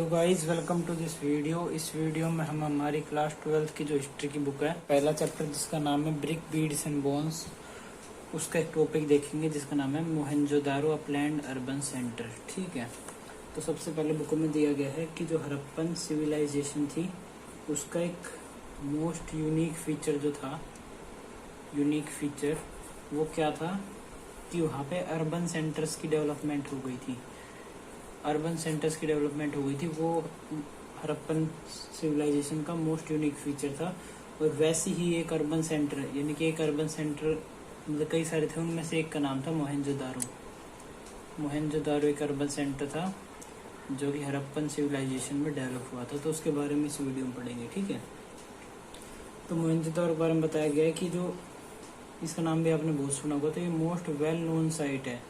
Guys, welcome to this video. इस video में हम हमारी क्लास 12th की जो हिस्ट्री की बुक है, पहला चैप्टर जिसका नाम है ब्रिक बीड्स एंड बोन्स, उसका एक टॉपिक देखेंगे जिसका नाम है मोहनजोदारो अपलैंड अर्बन सेंटर। ठीक है, तो सबसे पहले बुक में दिया गया है कि जो हड़प्पन सिविलाइजेशन थी उसका एक मोस्ट यूनिक फीचर जो था, यूनिक फीचर वो क्या था कि वहाँ पे अर्बन सेंटर्स की डेवलपमेंट हो गई थी। अर्बन सेंटर्स की डेवलपमेंट हो गई थी, वो हड़प्पन सिविलाइजेशन का मोस्ट यूनिक फीचर था। और वैसी ही एक अर्बन सेंटर, यानी कि एक अर्बन सेंटर मतलब कई सारे थे, उनमें से एक का नाम था मोहनजोदारो। मोहनजोदारो एक अर्बन सेंटर था जो कि हड़प्पन सिविलाइजेशन में डेवलप हुआ था, तो उसके बारे में इस वीडियो में पढ़ेंगे। ठीक है, तो मोहनजोदारो के बारे में बताया गया है कि जो इसका नाम भी आपने बहुत सुना होगा, तो ये मोस्ट वेल नोन साइट है।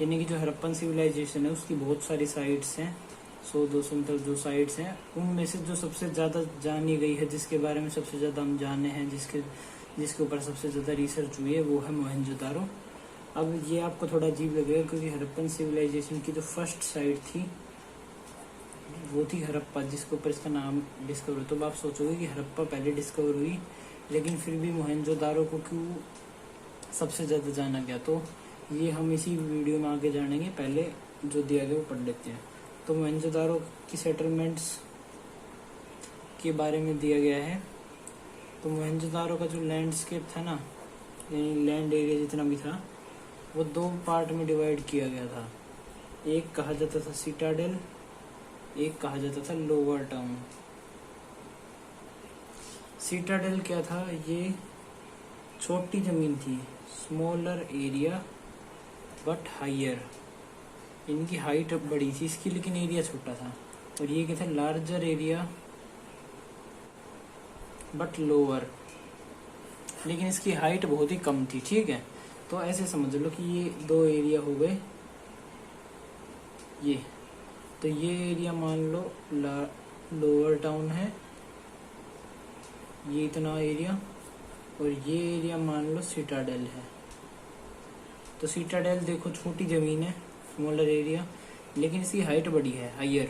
यानी कि जो हड़प्पन सिविलाइजेशन है उसकी बहुत सारी साइट्स हैं, 100-200 मतलब जो साइट्स हैं, उनमें से जो सबसे ज़्यादा जानी गई है, जिसके बारे में सबसे ज़्यादा हम जाने हैं, जिसके ऊपर सबसे ज़्यादा रिसर्च हुई है, वो है मोहनजोदारो। अब ये आपको थोड़ा अजीब लगेगा क्योंकि हड़प्पन सिविलाइजेशन की जो फर्स्ट साइट थी वो थी हड़प्पा, जिसके ऊपर इसका नाम डिस्कवर हुआ। तो आप सोचोगे कि हड़प्पा पहले डिस्कवर हुई, लेकिन फिर भी मोहनजोदारो को क्यों सबसे ज़्यादा जाना गया, तो ये हम इसी वीडियो में आगे जानेंगे। पहले जो दिया गया वो पढ़ लेते हैं। तो मोहनजोदारो की सेटलमेंट्स के बारे में दिया गया है। तो मोहनजोदारो का जो लैंडस्केप था ना, यानी लैंड एरिया जितना भी था, वो 2 पार्ट में डिवाइड किया गया था। एक कहा जाता था सिटाडेल, एक कहा जाता था लोअर टाउन। सिटाडेल क्या था, ये छोटी जमीन थी, स्मॉलर एरिया बट हाइयर, इनकी हाइट बड़ी थी इसकी, लेकिन एरिया छोटा था। और ये क्या था, लार्जर एरिया बट लोअर, लेकिन इसकी हाइट बहुत ही कम थी। ठीक है, तो ऐसे समझ लो कि ये 2 एरिया हो गए। ये तो ये एरिया मान लो लोअर टाउन है, ये इतना एरिया, और ये एरिया मान लो सिटाडेल है। तो सिटाडेल देखो छोटी जमीन है, स्मॉलर एरिया, लेकिन इसकी हाइट बड़ी है, हाइयर।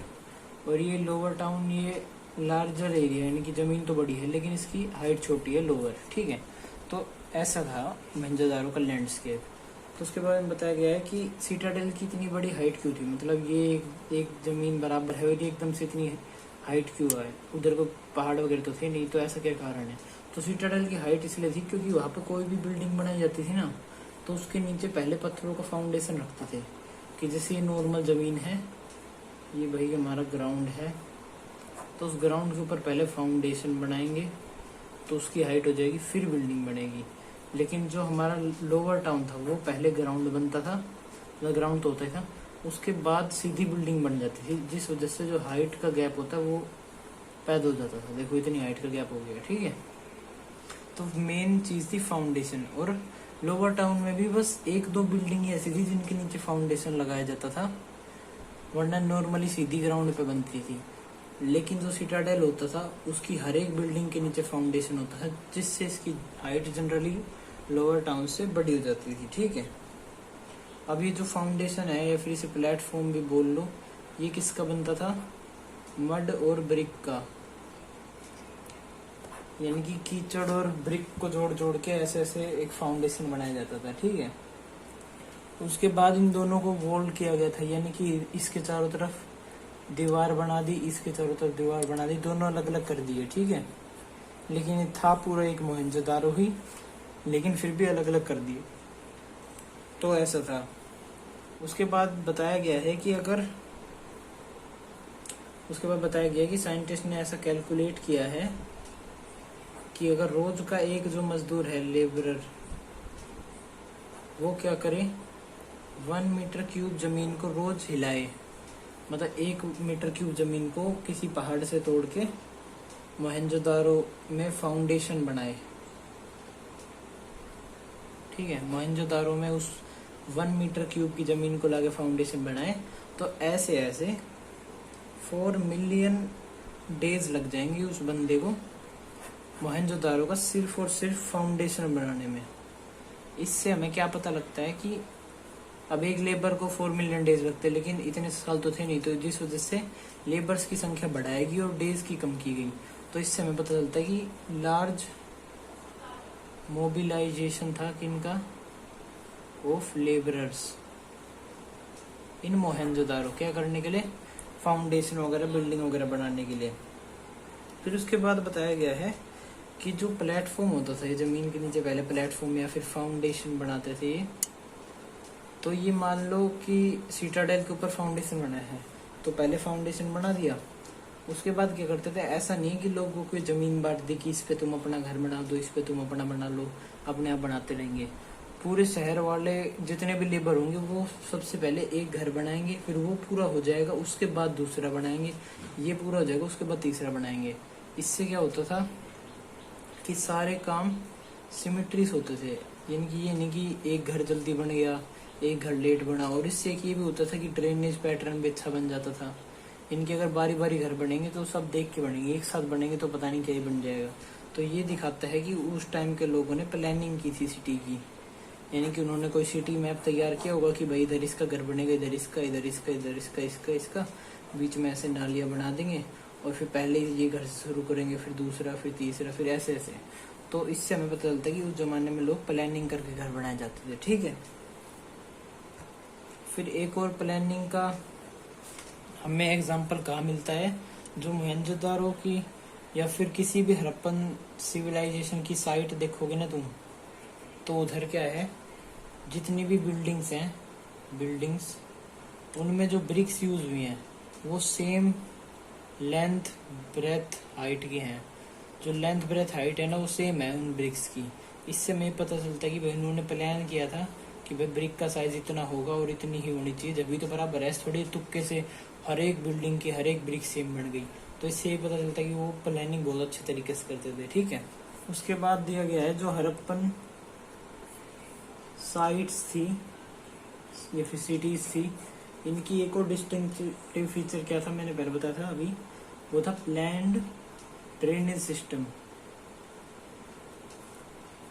और ये लोअर टाउन, ये लार्जर एरिया, यानी कि जमीन तो बड़ी है लेकिन इसकी हाइट छोटी है, लोअर। ठीक है, तो ऐसा था मोहनजोदारो का लैंडस्केप। तो उसके बारे में बताया गया है कि सिटाडेल की इतनी बड़ी हाइट क्यों थी, मतलब ये एक जमीन बराबर है और ये एकदम से इतनी हाइट क्यों है, उधर को पहाड़ वगैरह तो थे नहीं, तो ऐसा क्या कारण है। तो सिटाडेल की हाइट इसलिए थी क्योंकि वहाँ पे कोई भी बिल्डिंग बनाई जाती थी ना, तो उसके नीचे पहले पत्थरों का फाउंडेशन रखते थे। कि जैसे ये नॉर्मल ज़मीन है, ये भाई हमारा ग्राउंड है, तो उस ग्राउंड के ऊपर पहले फाउंडेशन बनाएंगे, तो उसकी हाइट हो जाएगी, फिर बिल्डिंग बनेगी। लेकिन जो हमारा लोअर टाउन था वो पहले ग्राउंड बनता था, मतलब ग्राउंड तो होता ही था, उसके बाद सीधी बिल्डिंग बन जाती थी, जिस वजह से जो हाइट का गैप होता है वो पैदा हो जाता था। देखो इतनी हाइट का गैप हो गया। ठीक है, तो मेन चीज़ थी फाउंडेशन। और लोअर टाउन में भी बस 1-2 बिल्डिंग ऐसी थी जिनके नीचे फाउंडेशन लगाया जाता था, वरना नॉर्मली सीधी ग्राउंड पे बनती थी। लेकिन जो सिटाडेल होता था उसकी हर एक बिल्डिंग के नीचे फाउंडेशन होता था, जिससे इसकी हाइट जनरली लोअर टाउन से बड़ी हो जाती थी। ठीक है, अब ये जो फाउंडेशन है, या फिर इसे प्लेटफॉर्म भी बोल लो, ये किसका बनता था, मड और ब्रिक का, यानी कि कीचड़ और ब्रिक को जोड़ जोड़ के ऐसे ऐसे एक फाउंडेशन बनाया जाता था। ठीक है, उसके बाद इन दोनों को वोल्ड किया गया था, यानी कि इसके चारों तरफ दीवार बना दी, इसके चारों तरफ दीवार बना दी, दोनों अलग अलग कर दिए। ठीक है, लेकिन ये था पूरा एक मोहनजोदारो ही, लेकिन फिर भी अलग अलग कर दिए। तो ऐसा था। उसके बाद बताया गया है कि साइंटिस्ट ने ऐसा कैलकुलेट किया है कि अगर रोज का एक जो मजदूर है, लेबरर, वो क्या करे, 1 मीटर क्यूब जमीन को रोज हिलाए, मतलब 1 मीटर क्यूब जमीन को किसी पहाड़ से तोड़ के मोहनजोदारो में फाउंडेशन बनाए। ठीक है, मोहनजोदारो में उस 1 मीटर क्यूब की जमीन को लाके फाउंडेशन बनाए, तो ऐसे ऐसे 4 मिलियन डेज लग जाएंगे उस बंदे को मोहनजोदारो का सिर्फ और सिर्फ फाउंडेशन बनाने में। इससे हमें क्या पता लगता है कि अब एक लेबर को 4 मिलियन डेज लगते, लेकिन इतने साल तो थे नहीं, तो जिस वजह से लेबर्स की संख्या बढ़ाएगी और डेज की कम की गई। तो इससे हमें पता चलता है कि लार्ज मोबिलाइजेशन था किनका, ऑफ लेबरर्स इन मोहनजोदारो, क्या करने के लिए, फाउंडेशन वगैरह बिल्डिंग वगैरह बनाने के लिए। फिर उसके बाद बताया गया है कि जो प्लेटफॉर्म होता था, ये जमीन के नीचे पहले प्लेटफॉर्म या फिर फाउंडेशन बनाते थे ये, तो ये मान लो कि सीटाडेल के ऊपर फाउंडेशन बना है, तो पहले फाउंडेशन बना दिया, उसके बाद क्या करते थे, ऐसा नहीं कि लोगों को जमीन बांट दी कि इस पे तुम अपना घर बना दो, इस पे तुम अपना बना लो, अपने आप बनाते रहेंगे। पूरे शहर वाले जितने भी लेबर होंगे वो सबसे पहले एक घर बनाएंगे, फिर वो पूरा हो जाएगा उसके बाद दूसरा बनाएंगे, ये पूरा हो जाएगा उसके बाद तीसरा बनाएंगे। इससे क्या होता था कि सारे काम सिमेट्रीज होते थे, यानी कि ये नहीं कि एक घर जल्दी बन गया एक घर लेट बना। और इससे एक ये भी होता था कि ड्रेनेज पैटर्न भी अच्छा बन जाता था। इनके अगर बारी बारी घर बनेंगे तो सब देख के बनेंगे, एक साथ बनेंगे तो पता नहीं क्या ही बन जाएगा। तो ये दिखाता है कि उस टाइम के लोगों ने प्लानिंग की थी सिटी की, यानी कि उन्होंने कोई सिटी मैप तैयार किया होगा कि भाई इधर इसका घर बनेगा, इधर इसका, इधर इसका, इधर इसका, इसका इसका, बीच में ऐसे नालियाँ बना देंगे और फिर पहले ये घर से शुरू करेंगे, फिर दूसरा, फिर तीसरा, फिर ऐसे ऐसे। तो इससे हमें पता चलता है कि उस जमाने में लोग प्लानिंग करके घर बनाए जाते थे। ठीक है, फिर एक और प्लानिंग का हमें एग्जाम्पल कहाँ मिलता है, जो मोहनजोदारो की या फिर किसी भी हड़प्पन सिविलाइजेशन की साइट देखोगे ना तुम, तो उधर क्या है, जितनी भी बिल्डिंग्स हैं, बिल्डिंग्स उनमें जो ब्रिक्स यूज हुई हैं वो सेम लेंथ ब्रेथ हाइट की हैं। जो लेंथ ब्रेथ हाइट है ना वो सेम है उन ब्रिक्स की। इससे हमें पता चलता है कि भाई उन्होंने प्लान किया था कि भाई ब्रिक का साइज इतना होगा और इतनी ही होनी चाहिए, जब भी तो बराबर है, थोड़ी तुक्के से हर एक बिल्डिंग की हर एक ब्रिक सेम बन गई। तो इससे ये पता चलता है कि वो प्लानिंग बहुत अच्छे तरीके से करते थे। ठीक है, उसके बाद दिया गया है जो हड़प्पन साइट्स थी या फिर सिटीज थी, इनकी एक और डिस्टिंक्टिव फीचर क्या था, मैंने पहले बताया था अभी, वो था प्लैन्ड ड्रेनेज सिस्टम।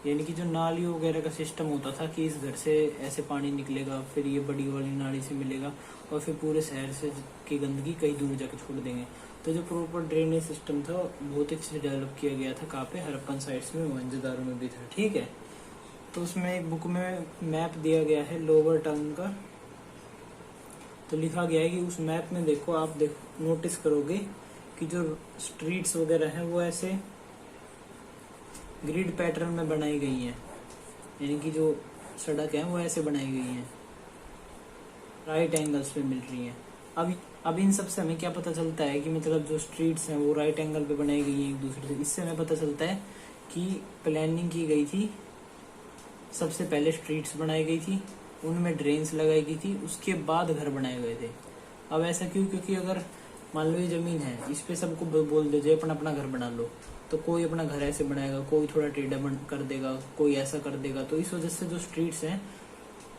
यानी कि जो नाली वगैरह का सिस्टम होता था कि इस घर से ऐसे पानी निकलेगा, फिर ये बड़ी वाली नाली से मिलेगा और फिर पूरे शहर से की गंदगी कहीं दूर जाके छोड़ देंगे। तो जो प्रॉपर ड्रेनेज सिस्टम था बहुत अच्छे से डेवलप किया गया था, कहाँ पे, हड़प्पन साइट्स में, मोहनजोदारो में भी था। ठीक है, तो उसमें एक बुक में मैप दिया गया है लोअर टाउन का, तो लिखा गया है कि उस मैप में देखो, आप देखो नोटिस करोगे कि जो स्ट्रीट्स वगैरह हैं वो ऐसे ग्रिड पैटर्न में बनाई गई हैं, यानी कि जो सड़क है वो ऐसे बनाई गई हैं, राइट एंगल्स पे मिल रही हैं। अब इन सब से हमें क्या पता चलता है कि मतलब जो स्ट्रीट्स हैं वो राइट एंगल पे बनाई गई हैं एक दूसरे से। इससे हमें पता चलता है कि प्लानिंग की गई थी, सबसे पहले स्ट्रीट्स बनाई गई थी, उनमें ड्रेन्स लगाई गई थी, उसके बाद घर बनाए गए थे। अब ऐसा क्यों, क्योंकि अगर मान लो ये जमीन है, इस पे सबको बोल दो जो अपना अपना घर बना लो, तो कोई अपना घर ऐसे बनाएगा, कोई थोड़ा टेढ़ा कर देगा, कोई ऐसा कर देगा। तो इस वजह से जो स्ट्रीट्स हैं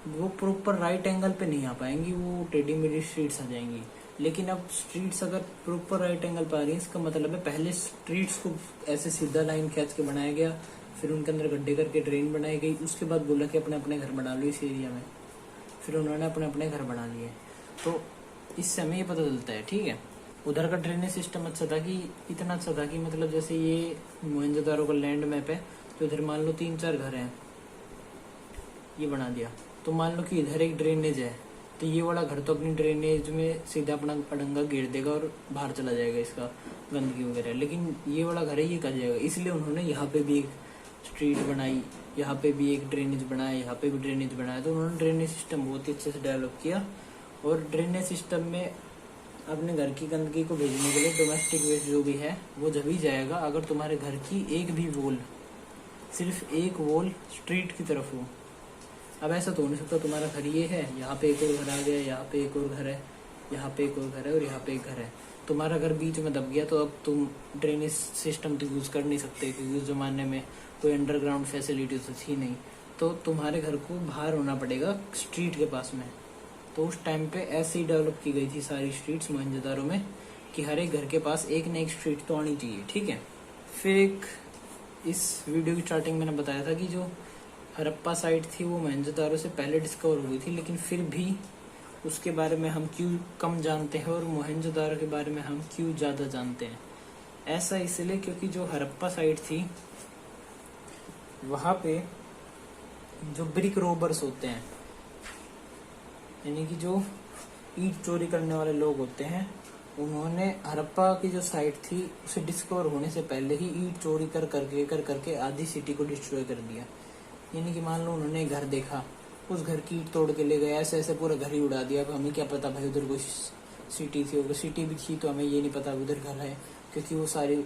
वो प्रॉपर राइट एंगल पे नहीं आ पाएंगी, वो टेढ़ी मेढ़ी स्ट्रीट्स आ जाएंगी। लेकिन अब स्ट्रीट्स अगर प्रॉपर राइट एंगल पे आ रही है, इसका मतलब है पहले स्ट्रीट्स को ऐसे सीधा लाइन खींच के बनाया गया, फिर उनके अंदर गड्ढे करके ड्रेन बनाई गई, उसके बाद बोला कि अपने अपने घर बना लो इस एरिया में, फिर उन्होंने अपने अपने घर बना लिए। तो इससे हमें ये पता चलता है। ठीक है, उधर का ड्रेनेज सिस्टम अच्छा था, कि इतना अच्छा था कि मतलब जैसे ये मोहनजोदारो का लैंड मैप है, तो इधर मान लो 3-4 घर हैं, ये बना दिया, तो मान लो कि इधर एक ड्रेनेज है, तो ये वाला घर तो अपनी ड्रेनेज में सीधा अपना अड़ंगा घेर देगा और बाहर चला जाएगा इसका गंदगी वगैरह, लेकिन ये वाला घर है ये कर जाएगा। इसलिए उन्होंने यहाँ पे भी एक स्ट्रीट बनाई, यहाँ पे भी एक ड्रेनेज बनाया, यहाँ पे भी ड्रेनेज बनाया। तो उन्होंने ड्रेनेज सिस्टम बहुत ही अच्छे से डेवलप किया, और ड्रेनेज सिस्टम में अपने घर की गंदगी को भेजने के लिए डोमेस्टिक वेस्ट जो भी है वो जब ही जाएगा अगर तुम्हारे घर की एक भी वॉल, सिर्फ एक वॉल स्ट्रीट की तरफ हो। अब ऐसा तो हो नहीं सकता, तुम्हारा घर ये है, यहाँ पे एक और घर आ गया, यहाँ पे एक और घर है, यहाँ पे एक और घर है और यहाँ पे एक घर है, तुम्हारा घर बीच में दब गया, तो अब तुम ड्रेनेज सिस्टम तो यूज़ कर नहीं सकते, क्योंकि उस ज़माने में कोई अंडरग्राउंड फैसिलिटी तो थी नहीं, तो तुम्हारे घर को बाहर होना पड़ेगा स्ट्रीट के पास में। तो उस टाइम पे ऐसे ही डेवलप की गई थी सारी स्ट्रीट्स मोहनजोदारो में, कि हर एक घर के पास एक न एक स्ट्रीट तो आनी चाहिए। ठीक है, फिर एक इस वीडियो की स्टार्टिंग मैंने बताया था कि जो हड़प्पा साइट थी वो मोहनजोदारो से पहले डिस्कवर हुई थी, लेकिन फिर भी उसके बारे में हम क्यों कम जानते हैं और मोहनजोदारो के बारे में हम क्यों ज़्यादा जानते हैं? ऐसा इसलिए क्योंकि जो हड़प्पा साइट थी वहाँ पे जो ब्रिक रोबर्स होते हैं, यानी कि जो ईंट चोरी करने वाले लोग होते हैं, उन्होंने हड़प्पा की जो साइट थी उसे डिस्कवर होने से पहले ही ईंट चोरी कर करके आधी सिटी को डिस्ट्रॉय कर दिया। यानी कि मान लो उन्होंने घर देखा, उस घर की ईंट तोड़ के ले गए, ऐसे ऐसे पूरा घर ही उड़ा दिया। अब हमें क्या पता भाई उधर कोई सिटी थी, अगर सिटी भी थी तो हमें ये नहीं पता उधर घर है, क्योंकि वो सारी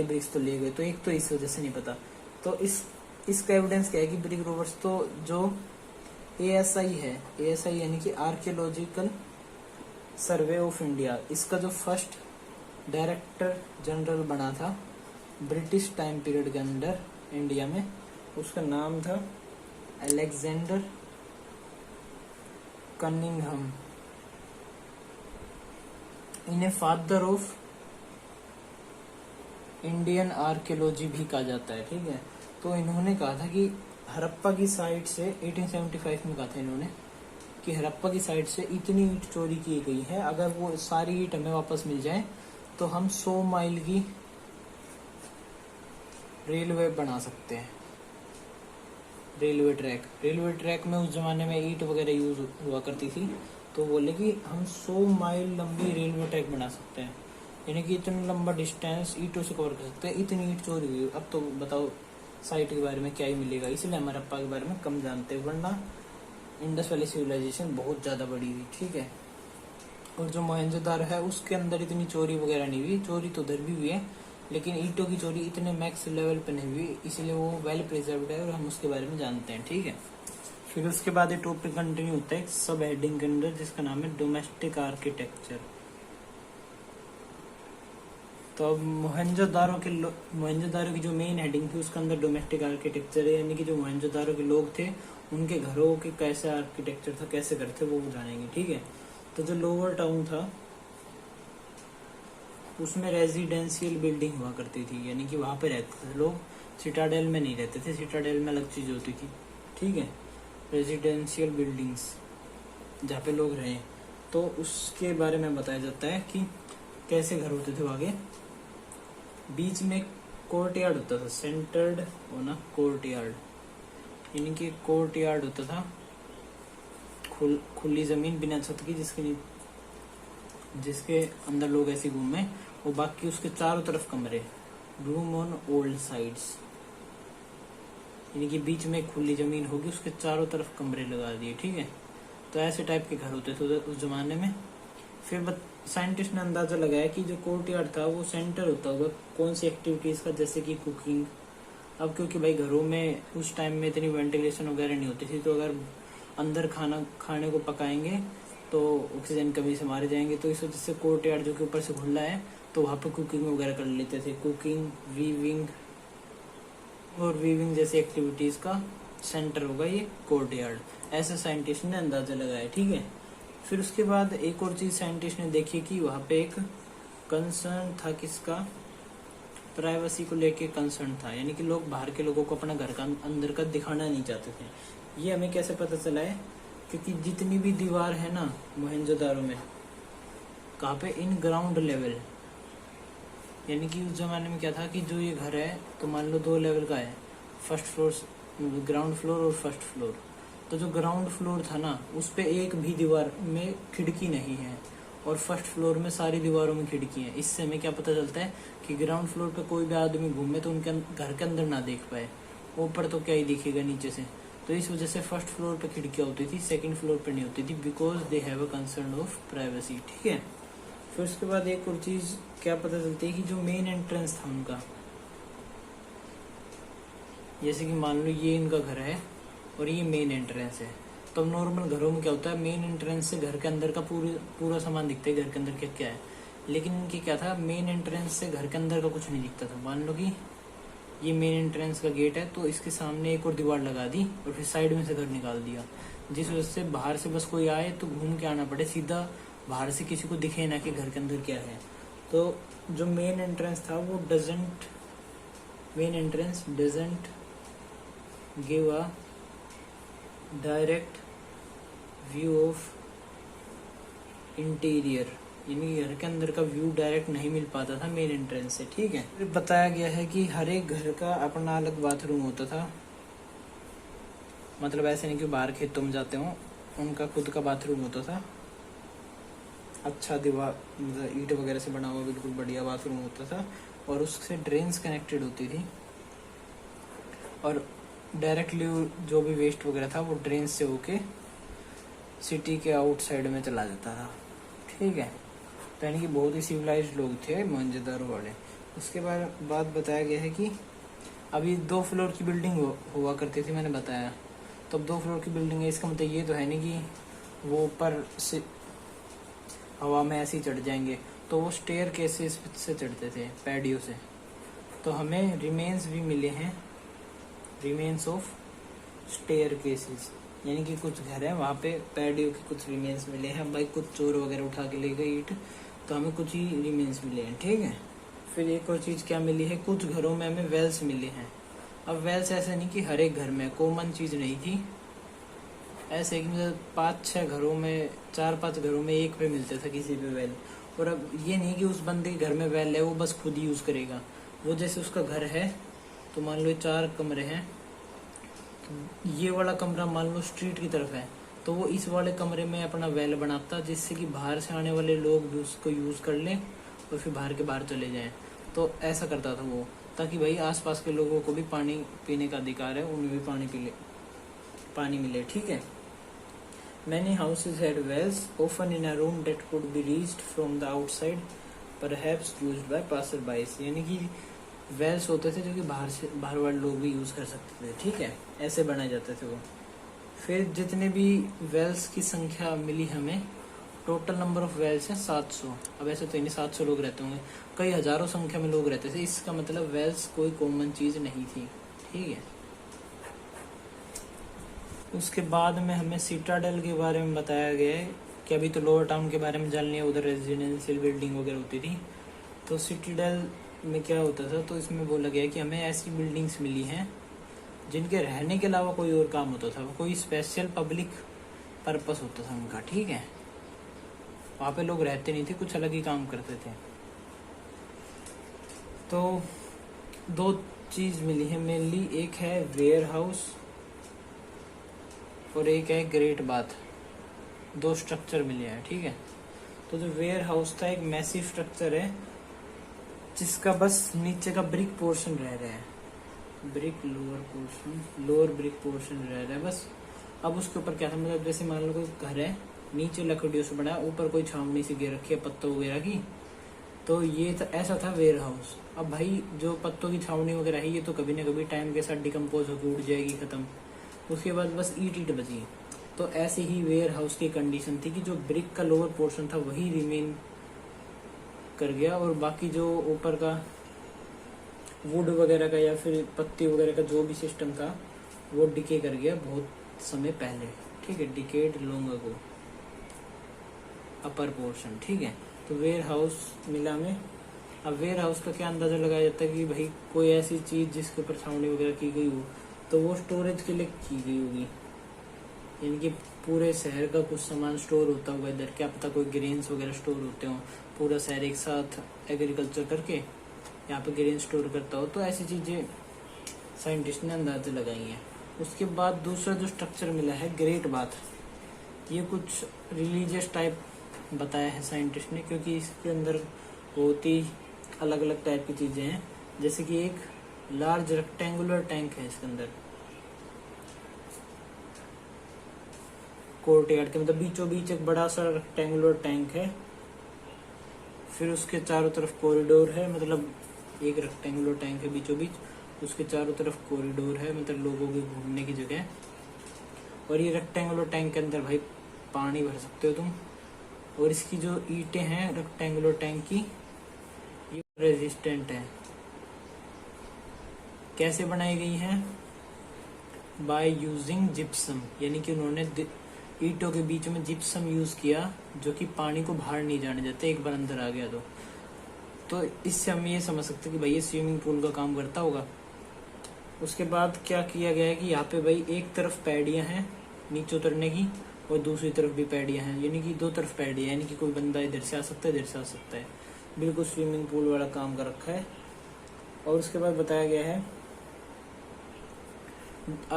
ब्रिक्स तो ले गए। तो एक तो इस वजह से नहीं पता। तो इसका एविडेंस क्या है कि ब्रिक रोवर्स तो जो ASI है, ASI यानी कि आर्कियोलॉजिकल सर्वे ऑफ इंडिया, इसका जो फर्स्ट डायरेक्टर जनरल बना था ब्रिटिश टाइम पीरियड के अंदर इंडिया में, उसका नाम था अलेक्जेंडर कनिंघम। इन्हें फादर ऑफ इंडियन आर्कियोलॉजी भी कहा जाता है, ठीक है। तो इन्होंने कहा था कि हड़प्पा की साइट से 1875 में कहा था इन्होंने कि हड़प्पा की साइट से इतनी ईंट चोरी की गई है, अगर वो सारी ईंट हमें वापस मिल जाए तो हम 100 माइल की रेलवे बना सकते हैं। रेलवे ट्रैक में उस जमाने में ईंट वगैरह यूज हुआ करती थी, तो बोले कि हम 100 माइल लंबी रेलवे ट्रैक बना सकते हैं, यानी कि इतना लंबा डिस्टेंस ईंटों से कवर कर सकते हैं। इतनी ईंट चोरी हुई, अब तो बताओ साइट के बारे में क्या ही मिलेगा। इसलिए हम हड़प्पा के बारे में कम जानते हैं, वरना इंडस वैली सिविलाइजेशन बहुत ज़्यादा बड़ी हुई, ठीक है। और जो मोहनजोदारो है उसके अंदर इतनी चोरी वगैरह नहीं हुई, चोरी तो उधर भी हुई है, लेकिन ईंटों की चोरी इतने मैक्स लेवल पे नहीं हुई, इसलिए वो वेल प्रिजर्व्ड है और हम उसके बारे में जानते हैं, ठीक है। फिर उसके बाद ये टॉपिक कंटिन्यू होता है एक सब हेडिंग के अंदर जिसका नाम है डोमेस्टिक आर्किटेक्चर। तो अब मोहनजोदारो की जो मेन हेडिंग थी उसके अंदर डोमेस्टिक आर्किटेक्चर है, यानी कि जो मोहनजोदारो के लोग थे उनके घरों के कैसे आर्किटेक्चर था, कैसे करते वो जानेंगे, ठीक है। तो जो लोअर टाउन था उसमें रेजिडेंशियल बिल्डिंग हुआ करती थी, यानी कि वहाँ पे रहते थे लोग, सिटाडेल में नहीं रहते थे, सिटाडेल में अलग चीज होती थी, ठीक है। रेजिडेंशियल बिल्डिंग्स जहाँ पे लोग रहे, तो उसके बारे में बताया जाता है कि कैसे घर होते थे आगे। बीच में कोर्टयार्ड होता था, सेंटर्ड होना कोर्टयार्ड, यानी कि कोर्टयार्ड होता था खुली जमीन बिना छत की, जिसके अंदर लोग ऐसे घूमे, और बाकी उसके चारों तरफ कमरे, रूम ऑन ओल्ड साइड्स, यानी कि बीच में खुली जमीन होगी, उसके चारों तरफ कमरे लगा दिए, ठीक है। तो ऐसे टाइप के घर होते थे उस जमाने में। फिर साइंटिस्ट ने अंदाजा लगाया कि जो कोर्टयार्ड था वो सेंटर होता होगा कौन सी एक्टिविटीज का, जैसे कि कुकिंग। अब क्योंकि भाई घरों में उस टाइम में इतनी वेंटिलेशन वगैरह नहीं होती थी, तो अगर अंदर खाने को पकाएंगे तो ऑक्सीजन कमी से मारे जाएंगे, तो इस वजह से कोर्टयार्ड जो कि ऊपर से खुला है तो वहाँ पे कुकिंग वगैरह कर लेते थे। कुकिंग, वीविंग जैसी एक्टिविटीज का सेंटर होगा ये कोर्टयार्ड, ऐसे साइंटिस्ट ने अंदाजा लगाया, ठीक है। फिर उसके बाद एक और चीज साइंटिस्ट ने देखी कि वहाँ पे एक कंसर्न था, किसका, प्राइवेसी को लेके कंसर्न था, यानी कि लोग बाहर के लोगों को अपना घर का अंदर का दिखाना नहीं चाहते थे। ये हमें कैसे पता चला है, क्योंकि जितनी भी दीवार है ना मोहनजोदारो में, कहाँ पे, इन ग्राउंड लेवल, यानी कि उस जमाने में क्या था कि जो ये घर है तो मान लो 2 लेवल का है, फर्स्ट फ्लोर, ग्राउंड फ्लोर और फर्स्ट फ्लोर। तो जो ग्राउंड फ्लोर था ना उस पे एक भी दीवार में खिड़की नहीं है, और फर्स्ट फ्लोर में सारी दीवारों में खिड़की है। इससे हमें क्या पता चलता है कि ग्राउंड फ्लोर पे कोई भी आदमी घूमे तो उनके घर के अंदर ना देख पाए, ऊपर तो क्या ही दिखेगा नीचे से। तो इस वजह से फर्स्ट फ्लोर पे खिड़कियाँ होती थी, सेकंड फ्लोर पे नहीं होती थी, because they have a concern of privacy, ठीक है। फिर उसके बाद एक और चीज क्या पता चलती है कि जो मेन एंट्रेंस था उनका, जैसे कि मान लो ये इनका घर है और ये मेन एंट्रेंस है, तो नॉर्मल घरों में क्या होता है, मेन एंट्रेंस से घर के अंदर का पूरा सामान दिखता है, घर के अंदर क्या क्या है। लेकिन इनकी क्या था, मेन एंट्रेंस से घर के अंदर का कुछ नहीं दिखता था। मान लो कि ये मेन एंट्रेंस का गेट है, तो इसके सामने एक और दीवार लगा दी और फिर साइड में से घर निकाल दिया, जिस वजह से बाहर से बस कोई आए तो घूम के आना पड़े, सीधा बाहर से किसी को दिखे ना कि घर के अंदर क्या है। तो जो मेन एंट्रेंस था वो main entrance doesn't give a direct view of interior, यानी घर के अंदर का व्यू डायरेक्ट नहीं मिल पाता था मेन एंट्रेंस से। ठीक है, फिर बताया गया है कि हर एक घर का अपना अलग बाथरूम होता था, मतलब ऐसे नहीं कि बाहर खेतों में जाते हो, उनका खुद का बाथरूम होता था। अच्छा दीवार मतलब ईंट वगैरह से बना हुआ बिल्कुल बढ़िया बाथरूम होता था, और उससे ड्रेन्स कनेक्टेड होती थी, और डायरेक्टली जो भी वेस्ट वगैरह था वो ड्रेन से होके सिटी के आउटसाइड में चला जाता था। ठीक है, तो यानी कि बहुत ही सिविलाइज्ड लोग थे मोहनजोदड़ो वाले। उसके बाद बताया गया है कि अभी 2 फ्लोर की बिल्डिंग हुआ करती थी, मैंने बताया। तो अब 2 फ्लोर की बिल्डिंग है, इसका मतलब ये तो है नहीं कि वो ऊपर से हवा में ऐसे ही चढ़ जाएंगे, तो वो स्टेयर केसेस से चढ़ते थे, पैडियो से। तो हमें रिमेन्स भी मिले हैं, रिमेन्स ऑफ स्टेयर केसेस, यानी कि कुछ घर है वहाँ पे पैडियो के कुछ रिमेन्स मिले हैं। भाई कुछ चोर वगैरह उठा के ले गए ईंट, तो हमें कुछ ही रिमेन्स मिले हैं। ठीक है, फिर एक और चीज़ क्या मिली है, कुछ घरों में हमें वेल्स मिले हैं। अब वेल्स ऐसा नहीं कि हर एक घर में, कॉमन चीज़ नहीं थी, ऐसे कि मतलब 5-6 घरों में, 4-5 घरों में एक पे मिलता था किसी पे वेल। और अब ये नहीं कि उस बंदे के घर में वेल है वो बस खुद ही यूज़ करेगा। वो जैसे उसका घर है, तो मान लो 4 कमरे हैं, तो ये वाला कमरा मान लो स्ट्रीट की तरफ है, तो वो इस वाले कमरे में अपना वेल बनाता, जिससे कि बाहर से आने वाले लोग भी उसको यूज़ कर लें और फिर बाहर चले जाएं। तो ऐसा करता था वो, ताकि भाई आसपास के लोगों को भी पानी पीने का अधिकार है, उन्हें भी पानी मिले। ठीक है, Many houses had wells, often in a room that could be reached from the outside, perhaps used by passersby। यानी कि वेल्स होते थे जो कि बाहर वाले लोग भी यूज़ कर सकते थे। ठीक है, ऐसे बनाए जाते थे वो। फिर जितने भी वेल्स की संख्या मिली हमें, टोटल नंबर ऑफ वेल्स है 700। अब ऐसे तो नहीं 700 लोग रहते होंगे, कई हजारों संख्या में लोग रहते थे। इसका मतलब वेल्स कोई कॉमन चीज़ नहीं थी। ठीक है, उसके बाद में हमें सिटाडेल के बारे में बताया गया है कि अभी तो लोअर टाउन के बारे में जान लिया, उधर रेजिडेंशियल बिल्डिंग वगैरह होती थी। तो सिटाडेल में क्या होता था, तो इसमें बोला गया कि हमें ऐसी बिल्डिंग्स मिली हैं जिनके रहने के अलावा कोई और काम होता था, कोई स्पेशल पब्लिक पर्पस होता था उनका। ठीक है, वहाँ पे लोग रहते नहीं थे, कुछ अलग ही काम करते थे। तो 2 चीज़ मिली है मेनली, एक है वेयर हाउस और एक है ग्रेट बाथ। 2 स्ट्रक्चर मिले हैं। ठीक है, तो जो वेयर हाउस था एक मैसिव स्ट्रक्चर है, जिसका बस नीचे का ब्रिक पोर्शन रह रहा है, लोअर ब्रिक पोर्शन रह रहा है बस। अब उसके ऊपर क्या था, मतलब जैसे मान लो कोई घर है, नीचे लकड़ियों से बना, ऊपर कोई छावनी सी घेर रखी है पत्तों वगैरह की, तो ये ऐसा था वेयर हाउस। अब भाई जो पत्तों की छावनी वगैरह है, ये तो कभी ना कभी टाइम के साथ डिकम्पोज होकर उड़ जाएगी, खत्म, उसके बाद बस ईट बची। तो ऐसे ही वेयर हाउस की कंडीशन थी कि जो ब्रिक का लोअर पोर्शन था वही रिमेन कर गया, और बाकी जो ऊपर का वुड वगैरह का या फिर पत्ती वगैरह का जो भी सिस्टम था वो डिके कर गया बहुत समय पहले। ठीक है, decade long ago, upper portion. ठीक है, तो वेयर हाउस मिला में। अब वेयर हाउस का क्या अंदाजा लगाया जाता है कि भाई कोई ऐसी चीज जिसके ऊपर छावनी वगैरह की गई हो, तो वो स्टोरेज के लिए की गई होगी, यानी कि पूरे शहर का कुछ सामान स्टोर होता होगा इधर, क्या पता कोई ग्रेन्स वगैरह स्टोर होते हो, पूरा शहर एक साथ एग्रीकल्चर करके यहाँ पे ग्रेन स्टोर करता हो। तो ऐसी चीज़ें साइंटिस्ट ने अंदाजे लगाई हैं। उसके बाद दूसरा जो स्ट्रक्चर मिला है ग्रेट बाथ, ये कुछ रिलीजियस टाइप बताया है साइंटिस्ट ने, क्योंकि इसके अंदर बहुत ही अलग अलग टाइप की चीज़ें हैं। जैसे कि एक लार्ज रेक्टेंगुलर टैंक है इसके अंदर, कोर्टयार्ड के मतलब बीचों बीच एक बड़ा सा रेक्टेंगुलर टैंक है। फिर उसके चारों तरफ कॉरिडोर है, मतलब एक रेक्टेंगुलर टैंक है बीचों बीच, उसके चारों तरफ कॉरिडोर है, मतलब लोगों के घूमने की जगह। और ये रेक्टेंगुलर टैंक के अंदर भाई पानी भर सकते हो तुम। और इसकी जो ईंटें हैं रेक्टेंगुलर टैंक की, ये रेजिस्टेंट है। कैसे बनाई गई हैं? बाय यूजिंग जिप्सम, यानी कि उन्होंने ईंटों के बीच में जिप्सम यूज किया, जो कि पानी को बाहर नहीं जाने देते एक बार अंदर आ गया तो इससे हम ये समझ सकते हैं कि भाई ये स्विमिंग पूल का काम करता होगा। उसके बाद क्या किया गया है कि यहाँ पे भाई एक तरफ पैडियाँ हैं नीचे उतरने की और दूसरी तरफ भी पैडियाँ हैं, यानी कि दो तरफ पैडियाँ, यानी कि कोई बंदा इधर से आ सकता है इधर से आ सकता है। बिल्कुल स्विमिंग पूल वाला काम कर रखा है। और उसके बाद बताया गया है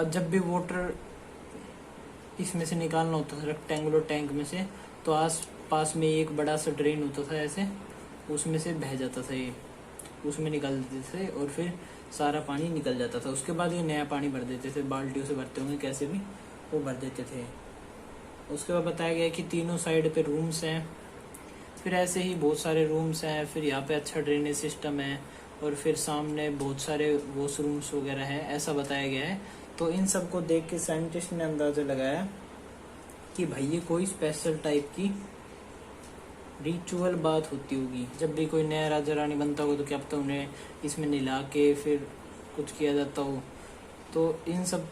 जब भी वाटर इसमें से निकालना होता था रेक्टेंगुलर टैंक में से, तो आस पास में एक बड़ा सा ड्रेन होता था ऐसे, उसमें से बह जाता था ये, उसमें निकाल देते थे और फिर सारा पानी निकल जाता था। उसके बाद ये नया पानी भर देते थे, बाल्टियों से भरते होंगे कैसे भी, वो भर देते थे। उसके बाद बताया गया कि तीनों साइड पे रूम्स हैं, फिर ऐसे ही बहुत सारे रूम्स हैं, फिर यहाँ पे अच्छा ड्रेनेज सिस्टम है और फिर सामने बहुत सारे वॉशरूम्स वगैरह हैं, ऐसा बताया गया है। तो इन सब को देख के साइंटिस्ट ने अंदाजा लगाया कि भाई ये कोई स्पेशल टाइप की रिचुअल बात होती होगी। जब भी कोई नया राजा रानी बनता होगा तो क्या पता उन्हें इसमें नहला के फिर कुछ किया जाता हो। तो इन सब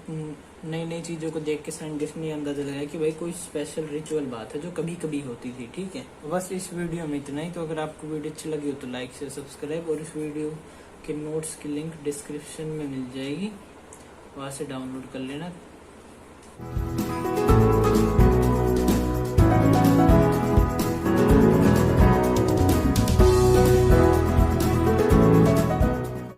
नई नई चीज़ों को देख के साइंटिस्ट ने अंदाजा लगाया कि भाई कोई स्पेशल रिचुअल बात है जो कभी कभी होती थी। ठीक है, बस इस वीडियो में इतना ही। तो अगर आपको वीडियो अच्छी लगी हो तो लाइक शेयर सब्सक्राइब, और इस वीडियो के नोट्स की लिंक डिस्क्रिप्शन में मिल जाएगी, वहाँ से डाउनलोड कर लेना।